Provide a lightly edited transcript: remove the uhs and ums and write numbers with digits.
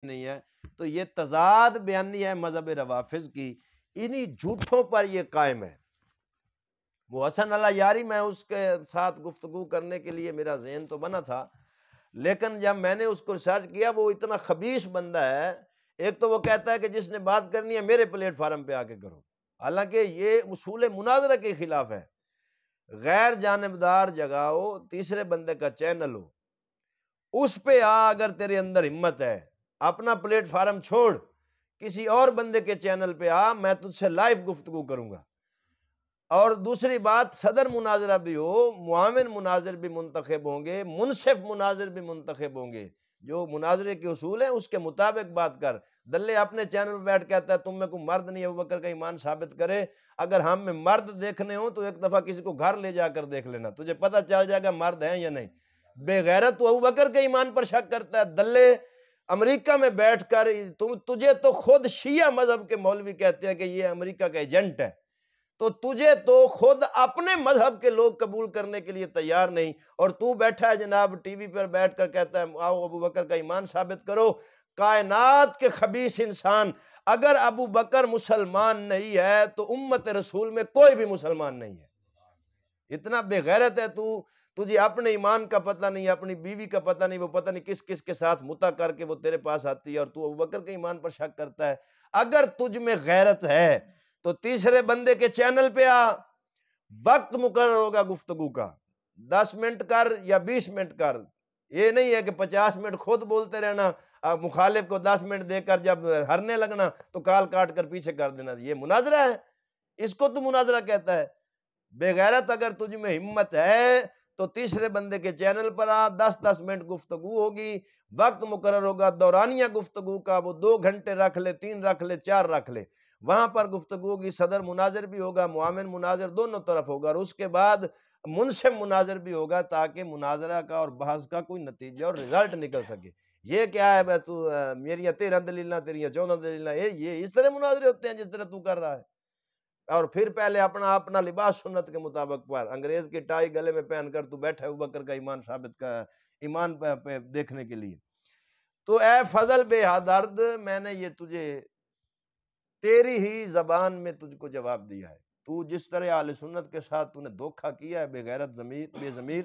نہیں ہے. تو یہ تضاد بیانی ہے مذہب روافظ کی، انہی جھوٹوں پر یہ قائم ہے. وہ حسن اللہ یاری، میں اس کے ساتھ گفتگو کرنے کے لیے میرا ذہن تو بنا تھا، لیکن جب میں نے اس کو ریسرچ کیا وہ اتنا خبیث بندہ ہے. ایک تو وہ کہتا ہے کہ جس نے بات کرنی ہے میرے پلیٹ فارم پہ آ کے کرو، حالانکہ یہ اصول مناظرہ کے خلاف ہے. غیر جانبدار جگہ ہو، تیسرے بندے کا چینل ہو، اس پہ آ، اگر تیرے اندر ہمت ہے اپنا پلیٹ فارم چھوڑ، کسی اور بندے کے چینل پہ آ، میں تجھ سے لائیو گفتگو کروں گا. اور دوسری بات، صدر مناظرہ بھی ہو، معاون مناظر بھی منتخب ہوں گے، منصف مناظر بھی منتخب ہوں گے. جو مناظرے کے اصول ہیں اس کے مطابق بات کر. دلے اپنے چینل پہ بیٹھ کہتا ہے تم میں کوئی مرد نہیں، ابوبکر کا ایمان ثابت کرے. اگر ہم میں مرد دیکھنے ہوں تو ایک دفعہ کسی کو گھر لے جا کر دیکھ لینا، تجھے پتہ چل جائے گا مرد ہیں یا نہیں. بے غیرت تو ابوبکر کے ایمان پر شک کرتا ہے. دلے امریکہ میں بیٹھ کر تجھے تو خود شیعہ مذہب کے مولوی کہتے ہیں کہ یہ امریکہ کا ایجنٹ ہے، تو تجھے تو خود اپنے مذہب کے لوگ قبول کرنے کے لیے تیار نہیں، اور تو بیٹھا ہے جناب ٹی وی پر بیٹھ کر کہتا ہے آؤ ابو بکر کا ایمان ثابت کرو. کائنات کے خبیث انسان، اگر ابو بکر مسلمان نہیں ہے تو امت رسول میں کوئی بھی مسلمان نہیں ہے. اتنا بے غیرت ہے تو، تجھے اپنے ایمان کا پتہ نہیں، اپنی بیوی کا پتہ نہیں، وہ پتہ نہیں کس کس کے ساتھ متا کر کے وہ تیرے پاس آتی ہے، اور تو ابو بکر کے ایمان پر شک کرتا ہے. اگر تجھ میں غیرت ہے تو تیسرے بندے کے چینل پہ آ، وقت مقرر ہوگا گفتگو کا، 10 منٹ کر یا 20 منٹ کر. یہ نہیں ہے کہ 50 منٹ خود بولتے رہنا، مخالف کو 10 منٹ دے کر جب ہرنے لگنا تو کال کاٹ کر پیچھے کر دینا. یہ مناظرہ ہے؟ اس کو تو مناظرہ کہتا ہے؟ بے غیرت، اگر تجھ میں ہمت ہے تو تیسرے بندے کے چینل پر آ، 10 منٹ گفتگو ہوگی، وقت مقرر ہوگا دورانیہ گفتگو کا، وہ 2 گھنٹے رکھ لے، 3 رکھ لے، 4 رکھ لے، وہاں پر گفتگو ہوگی. صدر مناظر بھی ہوگا، معاون مناظر دونوں طرف ہوگا، اور اس کے بعد منصف مناظر بھی ہوگا، تاکہ مناظرہ کا اور بحث کا کوئی نتیجہ اور رزلٹ نکل سکے. یہ کیا ہے تو میری 13 دلیلاں تیری 14 دلیلاں، یہ اس طرح مناظرے ہوتے ہیں جس طرح تو کر رہا ہے. اور پھر پہلے اپنا لباس سنت کے مطابق پر، انگریز کی ٹائی گلے میں پہن کر تو بیٹھا ہے ابوبکر کا ایمان ثابت کا ایمان پہ دیکھنے کے لیے. تو اے فضل بے حدرد، میں نے یہ تجھے تیری ہی زبان میں تجھ کو جواب دیا ہے. تو جس طرح اہل سنت کے ساتھ تو نے دھوکہ کیا ہے، بے غیرت ضمیر، بے ضمیر،